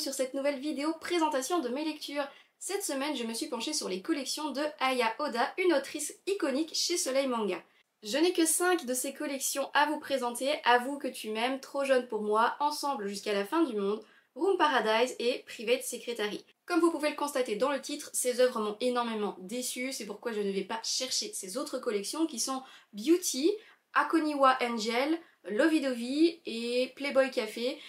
sur cette nouvelle vidéo présentation de mes lectures. Cette semaine, je me suis penchée sur les collections de Aya Oda, une autrice iconique chez Soleil Manga. Je n'ai que 5 de ces collections à vous présenter, Avoue que tu m'aimes, Trop jeune pour moi, Ensemble jusqu'à la fin du monde, Room Paradise et Private Secretary. Comme vous pouvez le constater dans le titre, ces œuvres m'ont énormément déçue, c'est pourquoi je ne vais pas chercher ces autres collections qui sont Beauty, Akoniwa Angel, Lovey-Dovey et Playboy Café.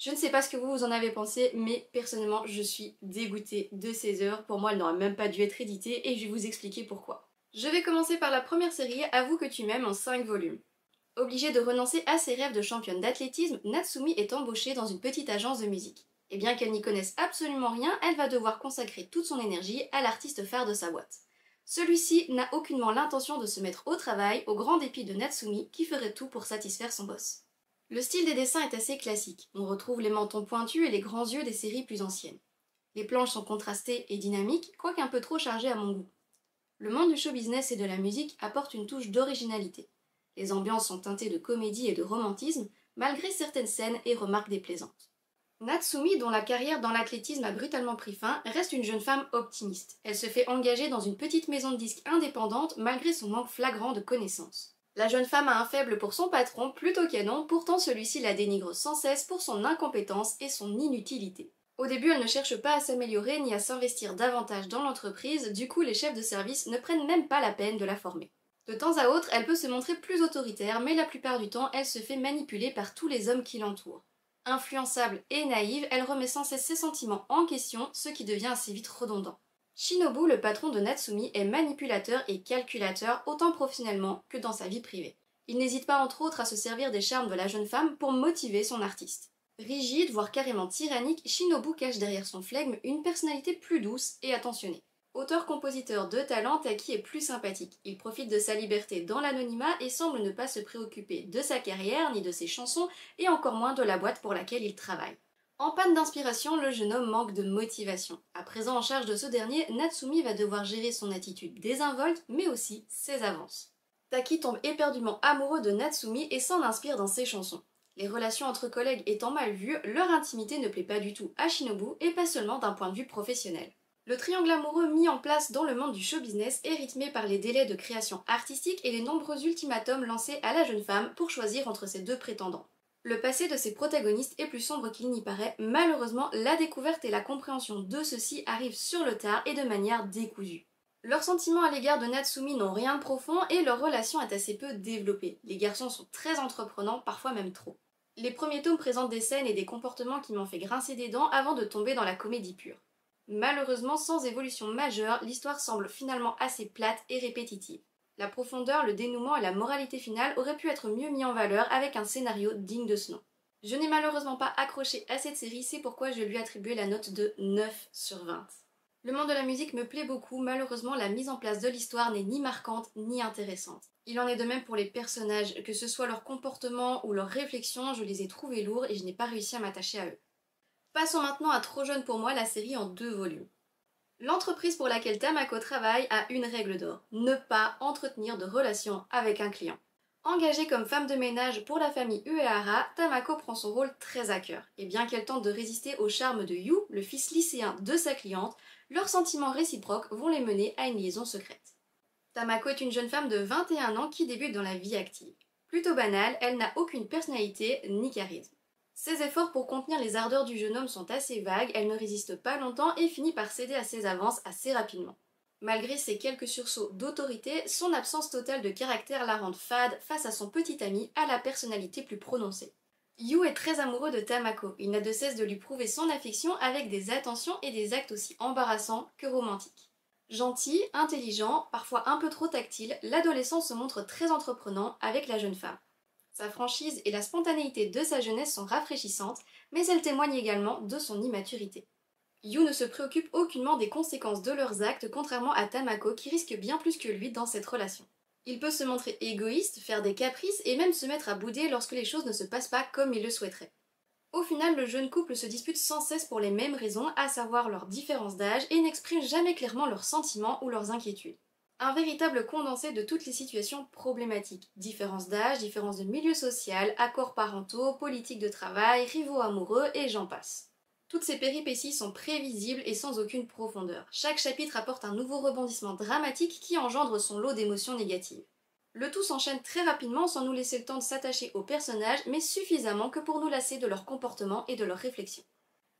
Je ne sais pas ce que vous en avez pensé, mais personnellement je suis dégoûtée de ces œuvres. Pour moi, elles n'auraient même pas dû être éditées et je vais vous expliquer pourquoi. Je vais commencer par la première série, Avoue que tu m'aimes, en 5 volumes. Obligée de renoncer à ses rêves de championne d'athlétisme, Natsumi est embauchée dans une petite agence de musique. Et bien qu'elle n'y connaisse absolument rien, elle va devoir consacrer toute son énergie à l'artiste phare de sa boîte. Celui-ci n'a aucunement l'intention de se mettre au travail, au grand dépit de Natsumi qui ferait tout pour satisfaire son boss. Le style des dessins est assez classique, on retrouve les mentons pointus et les grands yeux des séries plus anciennes. Les planches sont contrastées et dynamiques, quoique un peu trop chargées à mon goût. Le monde du show business et de la musique apporte une touche d'originalité. Les ambiances sont teintées de comédie et de romantisme, malgré certaines scènes et remarques déplaisantes. Natsumi, dont la carrière dans l'athlétisme a brutalement pris fin, reste une jeune femme optimiste. Elle se fait engager dans une petite maison de disques indépendante malgré son manque flagrant de connaissances. La jeune femme a un faible pour son patron, plutôt canon, pourtant celui-ci la dénigre sans cesse pour son incompétence et son inutilité. Au début, elle ne cherche pas à s'améliorer ni à s'investir davantage dans l'entreprise, du coup les chefs de service ne prennent même pas la peine de la former. De temps à autre, elle peut se montrer plus autoritaire, mais la plupart du temps, elle se fait manipuler par tous les hommes qui l'entourent. Influençable et naïve, elle remet sans cesse ses sentiments en question, ce qui devient assez vite redondant. Shinobu, le patron de Natsumi, est manipulateur et calculateur autant professionnellement que dans sa vie privée. Il n'hésite pas entre autres à se servir des charmes de la jeune femme pour motiver son artiste. Rigide, voire carrément tyrannique, Shinobu cache derrière son flegme une personnalité plus douce et attentionnée. Auteur-compositeur de talent, Taki est plus sympathique. Il profite de sa liberté dans l'anonymat et semble ne pas se préoccuper de sa carrière ni de ses chansons et encore moins de la boîte pour laquelle il travaille. En panne d'inspiration, le jeune homme manque de motivation. À présent en charge de ce dernier, Natsumi va devoir gérer son attitude désinvolte mais aussi ses avances. Taki tombe éperdument amoureux de Natsumi et s'en inspire dans ses chansons. Les relations entre collègues étant mal vues, leur intimité ne plaît pas du tout à Shinobu et pas seulement d'un point de vue professionnel. Le triangle amoureux mis en place dans le monde du show business est rythmé par les délais de création artistique et les nombreux ultimatums lancés à la jeune femme pour choisir entre ces deux prétendants. Le passé de ses protagonistes est plus sombre qu'il n'y paraît, malheureusement la découverte et la compréhension de ceux-ci arrivent sur le tard et de manière décousue. Leurs sentiments à l'égard de Natsumi n'ont rien de profond et leur relation est assez peu développée. Les garçons sont très entreprenants, parfois même trop. Les premiers tomes présentent des scènes et des comportements qui m'ont fait grincer des dents avant de tomber dans la comédie pure. Malheureusement, sans évolution majeure, l'histoire semble finalement assez plate et répétitive. La profondeur, le dénouement et la moralité finale auraient pu être mieux mis en valeur avec un scénario digne de ce nom. Je n'ai malheureusement pas accroché à cette série, c'est pourquoi je lui ai attribué la note de 9 sur 20. Le monde de la musique me plaît beaucoup, malheureusement la mise en place de l'histoire n'est ni marquante ni intéressante. Il en est de même pour les personnages, que ce soit leur comportement ou leurs réflexions, je les ai trouvés lourds et je n'ai pas réussi à m'attacher à eux. Passons maintenant à Trop jeune pour moi, la série en 2 volumes. L'entreprise pour laquelle Tamako travaille a une règle d'or, ne pas entretenir de relations avec un client. Engagée comme femme de ménage pour la famille Uehara, Tamako prend son rôle très à cœur, et bien qu'elle tente de résister au charme de Yu, le fils lycéen de sa cliente, leurs sentiments réciproques vont les mener à une liaison secrète. Tamako est une jeune femme de 21 ans qui débute dans la vie active. Plutôt banale, elle n'a aucune personnalité ni charisme. Ses efforts pour contenir les ardeurs du jeune homme sont assez vagues, elle ne résiste pas longtemps et finit par céder à ses avances assez rapidement. Malgré ses quelques sursauts d'autorité, son absence totale de caractère la rend fade face à son petit ami à la personnalité plus prononcée. Yu est très amoureux de Tamako, il n'a de cesse de lui prouver son affection avec des attentions et des actes aussi embarrassants que romantiques. Gentil, intelligent, parfois un peu trop tactile, l'adolescent se montre très entreprenant avec la jeune femme. Sa franchise et la spontanéité de sa jeunesse sont rafraîchissantes, mais elles témoignent également de son immaturité. Yu ne se préoccupe aucunement des conséquences de leurs actes, contrairement à Tamako qui risque bien plus que lui dans cette relation. Il peut se montrer égoïste, faire des caprices et même se mettre à bouder lorsque les choses ne se passent pas comme il le souhaiterait. Au final, le jeune couple se dispute sans cesse pour les mêmes raisons, à savoir leur différence d'âge, et n'exprime jamais clairement leurs sentiments ou leurs inquiétudes. Un véritable condensé de toutes les situations problématiques. Différence d'âge, différence de milieu social, accords parentaux, politique de travail, rivaux amoureux et j'en passe. Toutes ces péripéties sont prévisibles et sans aucune profondeur. Chaque chapitre apporte un nouveau rebondissement dramatique qui engendre son lot d'émotions négatives. Le tout s'enchaîne très rapidement sans nous laisser le temps de s'attacher aux personnages, mais suffisamment que pour nous lasser de leur comportement et de leurs réflexions.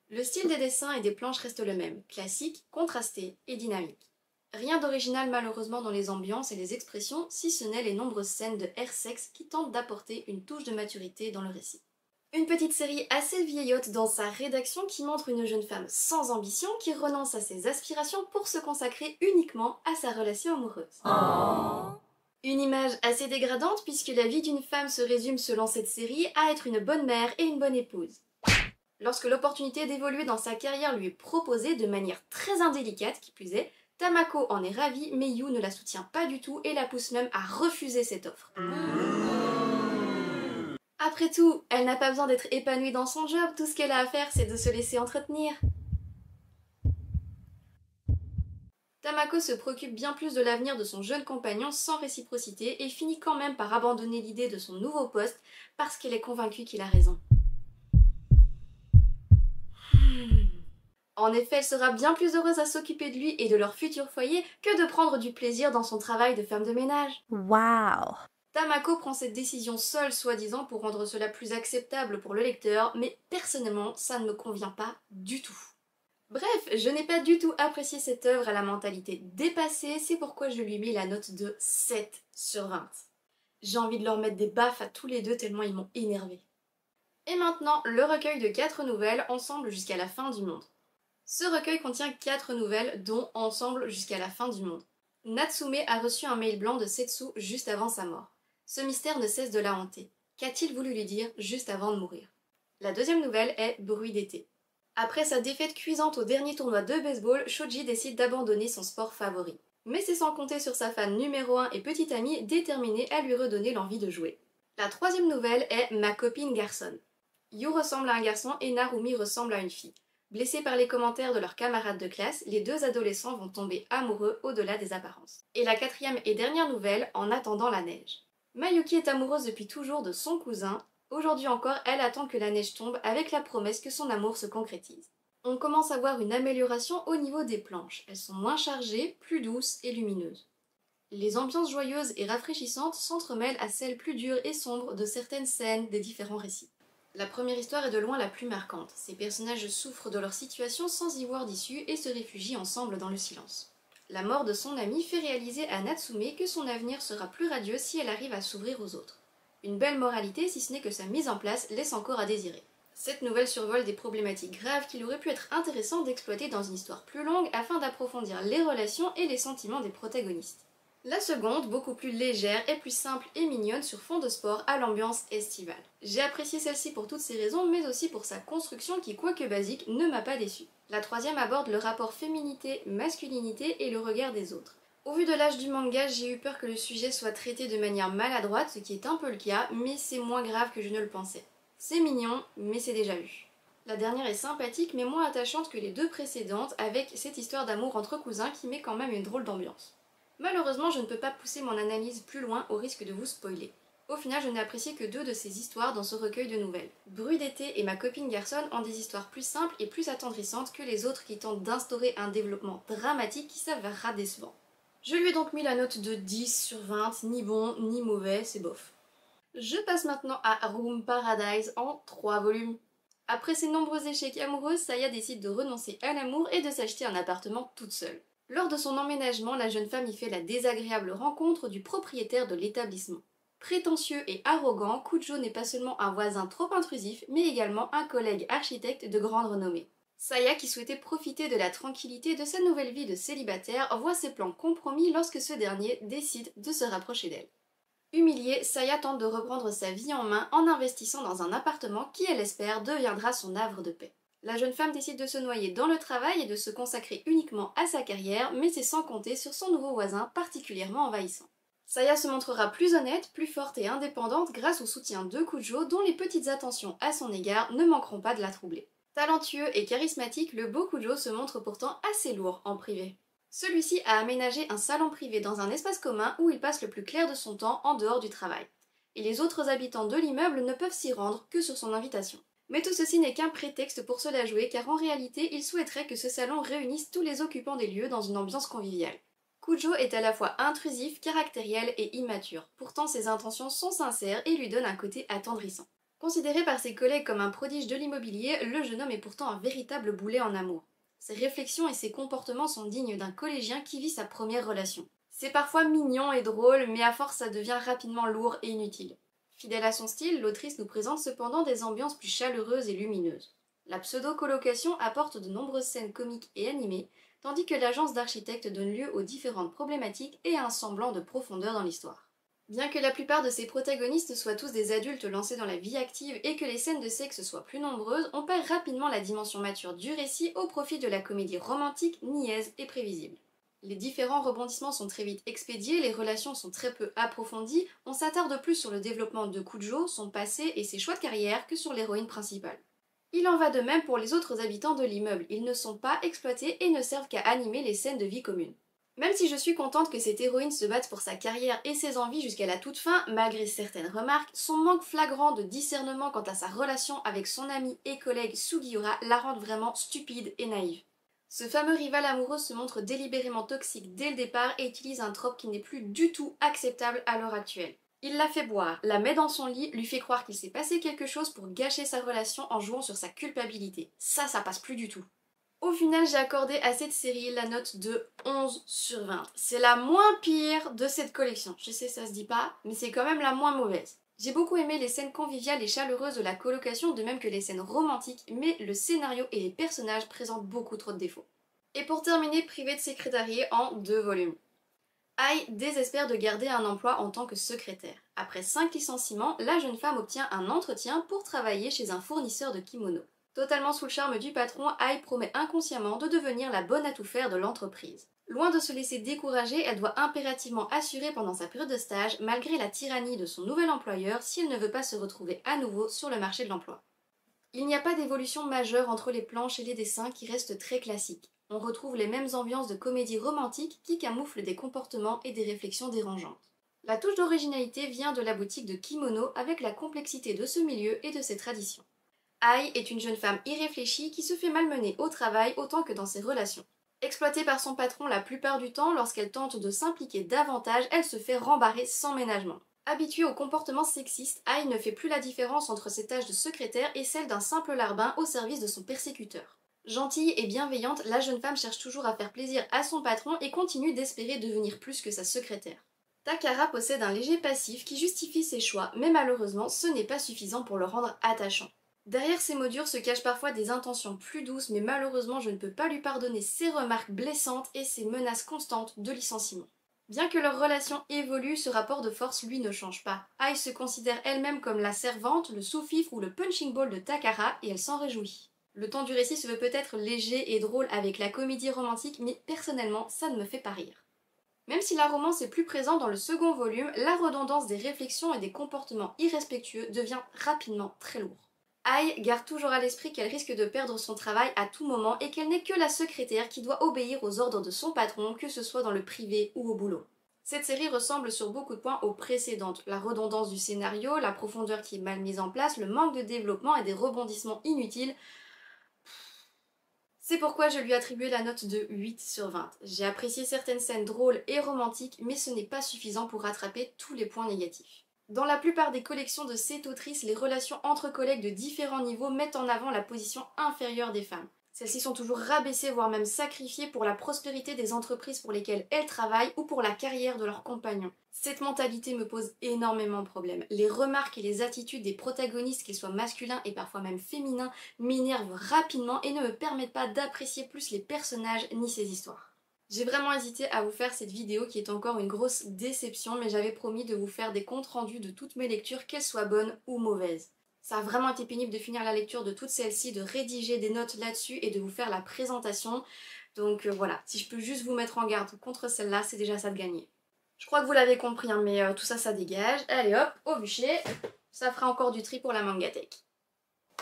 Le style des dessins et des planches reste le même, classique, contrasté et dynamique. Rien d'original malheureusement dans les ambiances et les expressions, si ce n'est les nombreuses scènes de air-sexe qui tentent d'apporter une touche de maturité dans le récit. Une petite série assez vieillotte dans sa rédaction qui montre une jeune femme sans ambition qui renonce à ses aspirations pour se consacrer uniquement à sa relation amoureuse. Oh. Une image assez dégradante puisque la vie d'une femme se résume selon cette série à être une bonne mère et une bonne épouse. Lorsque l'opportunité d'évoluer dans sa carrière lui est proposée de manière très indélicate qui plus est, Tamako en est ravie mais Yu ne la soutient pas du tout et la pousse même à refuser cette offre. Après tout, elle n'a pas besoin d'être épanouie dans son job, tout ce qu'elle a à faire c'est de se laisser entretenir. Tamako se préoccupe bien plus de l'avenir de son jeune compagnon sans réciprocité et finit quand même par abandonner l'idée de son nouveau poste parce qu'elle est convaincue qu'il a raison. En effet, elle sera bien plus heureuse à s'occuper de lui et de leur futur foyer que de prendre du plaisir dans son travail de femme de ménage. Waouh! Tamako prend cette décision seule, soi-disant, pour rendre cela plus acceptable pour le lecteur, mais personnellement, ça ne me convient pas du tout. Bref, je n'ai pas du tout apprécié cette œuvre à la mentalité dépassée, c'est pourquoi je lui ai mis la note de 7 sur 20. J'ai envie de leur mettre des baffes à tous les deux tellement ils m'ont énervé. Et maintenant, le recueil de 4 nouvelles, Ensemble jusqu'à la fin du monde. Ce recueil contient 4 nouvelles, dont Ensemble jusqu'à la fin du monde. Natsume a reçu un mail blanc de Setsu juste avant sa mort. Ce mystère ne cesse de la hanter. Qu'a-t-il voulu lui dire juste avant de mourir? La deuxième nouvelle est Bruit d'été. Après sa défaite cuisante au dernier tournoi de baseball, Shoji décide d'abandonner son sport favori. Mais c'est sans compter sur sa fan numéro 1 et petite amie déterminée à lui redonner l'envie de jouer. La troisième nouvelle est Ma copine garçonne. Yu ressemble à un garçon et Narumi ressemble à une fille. Blessés par les commentaires de leurs camarades de classe, les deux adolescents vont tomber amoureux au-delà des apparences. Et la quatrième et dernière nouvelle, En attendant la neige. Mayuki est amoureuse depuis toujours de son cousin. Aujourd'hui encore, elle attend que la neige tombe avec la promesse que son amour se concrétise. On commence à voir une amélioration au niveau des planches. Elles sont moins chargées, plus douces et lumineuses. Les ambiances joyeuses et rafraîchissantes s'entremêlent à celles plus dures et sombres de certaines scènes des différents récits. La première histoire est de loin la plus marquante. Ces personnages souffrent de leur situation sans y voir d'issue et se réfugient ensemble dans le silence. La mort de son ami fait réaliser à Natsume que son avenir sera plus radieux si elle arrive à s'ouvrir aux autres. Une belle moralité si ce n'est que sa mise en place laisse encore à désirer. Cette nouvelle survole des problématiques graves qu'il aurait pu être intéressant d'exploiter dans une histoire plus longue afin d'approfondir les relations et les sentiments des protagonistes. La seconde, beaucoup plus légère, est plus simple et mignonne sur fond de sport à l'ambiance estivale. J'ai apprécié celle-ci pour toutes ces raisons, mais aussi pour sa construction qui, quoique basique, ne m'a pas déçue. La troisième aborde le rapport féminité-masculinité et le regard des autres. Au vu de l'âge du manga, j'ai eu peur que le sujet soit traité de manière maladroite, ce qui est un peu le cas, mais c'est moins grave que je ne le pensais. C'est mignon, mais c'est déjà vu. La dernière est sympathique, mais moins attachante que les deux précédentes, avec cette histoire d'amour entre cousins qui met quand même une drôle d'ambiance. Malheureusement, je ne peux pas pousser mon analyse plus loin au risque de vous spoiler. Au final, je n'ai apprécié que 2 de ces histoires dans ce recueil de nouvelles. Bruit d'été et Ma copine garçonne ont des histoires plus simples et plus attendrissantes que les autres qui tentent d'instaurer un développement dramatique qui s'avérera décevant. Je lui ai donc mis la note de 10 sur 20, ni bon ni mauvais, c'est bof. Je passe maintenant à Room Paradise en 3 volumes. Après ses nombreux échecs amoureux, Saya décide de renoncer à l'amour et de s'acheter un appartement toute seule. Lors de son emménagement, la jeune femme y fait la désagréable rencontre du propriétaire de l'établissement. Prétentieux et arrogant, Kujo n'est pas seulement un voisin trop intrusif, mais également un collègue architecte de grande renommée. Saya, qui souhaitait profiter de la tranquillité de sa nouvelle vie de célibataire, voit ses plans compromis lorsque ce dernier décide de se rapprocher d'elle. Humiliée, Saya tente de reprendre sa vie en main en investissant dans un appartement qui, elle espère, deviendra son havre de paix. La jeune femme décide de se noyer dans le travail et de se consacrer uniquement à sa carrière, mais c'est sans compter sur son nouveau voisin particulièrement envahissant. Saya se montrera plus honnête, plus forte et indépendante grâce au soutien de Kujo, dont les petites attentions à son égard ne manqueront pas de la troubler. Talentueux et charismatique, le beau Kujo se montre pourtant assez lourd en privé. Celui-ci a aménagé un salon privé dans un espace commun où il passe le plus clair de son temps en dehors du travail. Et les autres habitants de l'immeuble ne peuvent s'y rendre que sur son invitation. Mais tout ceci n'est qu'un prétexte pour se la jouer car en réalité il souhaiterait que ce salon réunisse tous les occupants des lieux dans une ambiance conviviale. Kujo est à la fois intrusif, caractériel et immature. Pourtant ses intentions sont sincères et lui donnent un côté attendrissant. Considéré par ses collègues comme un prodige de l'immobilier, le jeune homme est pourtant un véritable boulet en amour. Ses réflexions et ses comportements sont dignes d'un collégien qui vit sa première relation. C'est parfois mignon et drôle, mais à force ça devient rapidement lourd et inutile. Fidèle à son style, l'autrice nous présente cependant des ambiances plus chaleureuses et lumineuses. La pseudo-colocation apporte de nombreuses scènes comiques et animées, tandis que l'agence d'architectes donne lieu aux différentes problématiques et à un semblant de profondeur dans l'histoire. Bien que la plupart de ses protagonistes soient tous des adultes lancés dans la vie active et que les scènes de sexe soient plus nombreuses, on perd rapidement la dimension mature du récit au profit de la comédie romantique, niaise et prévisible. Les différents rebondissements sont très vite expédiés, les relations sont très peu approfondies, on s'attarde plus sur le développement de Kujo, son passé et ses choix de carrière que sur l'héroïne principale. Il en va de même pour les autres habitants de l'immeuble, ils ne sont pas exploités et ne servent qu'à animer les scènes de vie commune. Même si je suis contente que cette héroïne se batte pour sa carrière et ses envies jusqu'à la toute fin, malgré certaines remarques, son manque flagrant de discernement quant à sa relation avec son ami et collègue Sugiura la rend vraiment stupide et naïve. Ce fameux rival amoureux se montre délibérément toxique dès le départ et utilise un trope qui n'est plus du tout acceptable à l'heure actuelle. Il la fait boire, la met dans son lit, lui fait croire qu'il s'est passé quelque chose pour gâcher sa relation en jouant sur sa culpabilité. Ça passe plus du tout. Au final, j'ai accordé à cette série la note de 11 sur 20. C'est la moins pire de cette collection. Je sais, ça se dit pas, mais c'est quand même la moins mauvaise. J'ai beaucoup aimé les scènes conviviales et chaleureuses de la colocation, de même que les scènes romantiques, mais le scénario et les personnages présentent beaucoup trop de défauts. Et pour terminer, Privé de secrétariat en 2 volumes. Ai désespère de garder un emploi en tant que secrétaire. Après 5 licenciements, la jeune femme obtient un entretien pour travailler chez un fournisseur de kimonos. Totalement sous le charme du patron, Ai promet inconsciemment de devenir la bonne à tout faire de l'entreprise. Loin de se laisser décourager, elle doit impérativement assurer pendant sa période de stage, malgré la tyrannie de son nouvel employeur, si elle ne veut pas se retrouver à nouveau sur le marché de l'emploi. Il n'y a pas d'évolution majeure entre les planches et les dessins qui restent très classiques. On retrouve les mêmes ambiances de comédie romantique qui camouflent des comportements et des réflexions dérangeantes. La touche d'originalité vient de la boutique de kimono avec la complexité de ce milieu et de ses traditions. Ai est une jeune femme irréfléchie qui se fait malmener au travail autant que dans ses relations. Exploitée par son patron la plupart du temps, lorsqu'elle tente de s'impliquer davantage, elle se fait rembarrer sans ménagement. Habituée au comportement sexiste, Ai ne fait plus la différence entre ses tâches de secrétaire et celles d'un simple larbin au service de son persécuteur. Gentille et bienveillante, la jeune femme cherche toujours à faire plaisir à son patron et continue d'espérer devenir plus que sa secrétaire. Takara possède un léger passif qui justifie ses choix, mais malheureusement ce n'est pas suffisant pour le rendre attachant. Derrière ces mots durs se cachent parfois des intentions plus douces, mais malheureusement je ne peux pas lui pardonner ses remarques blessantes et ses menaces constantes de licenciement. Bien que leur relation évolue, ce rapport de force lui ne change pas. Ai se considère elle-même comme la servante, le sous-fifre ou le punching ball de Takara et elle s'en réjouit. Le ton du récit se veut peut-être léger et drôle avec la comédie romantique, mais personnellement ça ne me fait pas rire. Même si la romance est plus présente dans le second volume, la redondance des réflexions et des comportements irrespectueux devient rapidement très lourd. Ai garde toujours à l'esprit qu'elle risque de perdre son travail à tout moment et qu'elle n'est que la secrétaire qui doit obéir aux ordres de son patron, que ce soit dans le privé ou au boulot. Cette série ressemble sur beaucoup de points aux précédentes. La redondance du scénario, la profondeur qui est mal mise en place, le manque de développement et des rebondissements inutiles. C'est pourquoi je lui ai attribué la note de 8 sur 20. J'ai apprécié certaines scènes drôles et romantiques, mais ce n'est pas suffisant pour rattraper tous les points négatifs. Dans la plupart des collections de cette autrice, les relations entre collègues de différents niveaux mettent en avant la position inférieure des femmes. Celles-ci sont toujours rabaissées, voire même sacrifiées pour la prospérité des entreprises pour lesquelles elles travaillent ou pour la carrière de leurs compagnons. Cette mentalité me pose énormément de problèmes. Les remarques et les attitudes des protagonistes, qu'ils soient masculins et parfois même féminins, m'énervent rapidement et ne me permettent pas d'apprécier plus les personnages ni ces histoires. J'ai vraiment hésité à vous faire cette vidéo qui est encore une grosse déception, mais j'avais promis de vous faire des comptes rendus de toutes mes lectures, qu'elles soient bonnes ou mauvaises. Ça a vraiment été pénible de finir la lecture de toutes celles-ci, de rédiger des notes là-dessus et de vous faire la présentation. Donc voilà, si je peux juste vous mettre en garde contre celle-là, c'est déjà ça de gagner. Je crois que vous l'avez compris, hein, mais tout ça, ça dégage. Allez hop, au bûcher, ça fera encore du tri pour la Mangatech.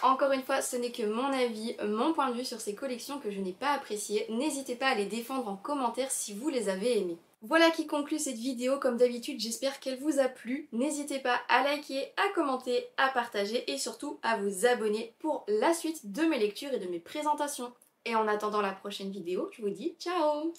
Encore une fois, ce n'est que mon avis, mon point de vue sur ces collections que je n'ai pas appréciées. N'hésitez pas à les défendre en commentaire si vous les avez aimées. Voilà qui conclut cette vidéo, comme d'habitude j'espère qu'elle vous a plu. N'hésitez pas à liker, à commenter, à partager et surtout à vous abonner pour la suite de mes lectures et de mes présentations. Et en attendant la prochaine vidéo, je vous dis ciao!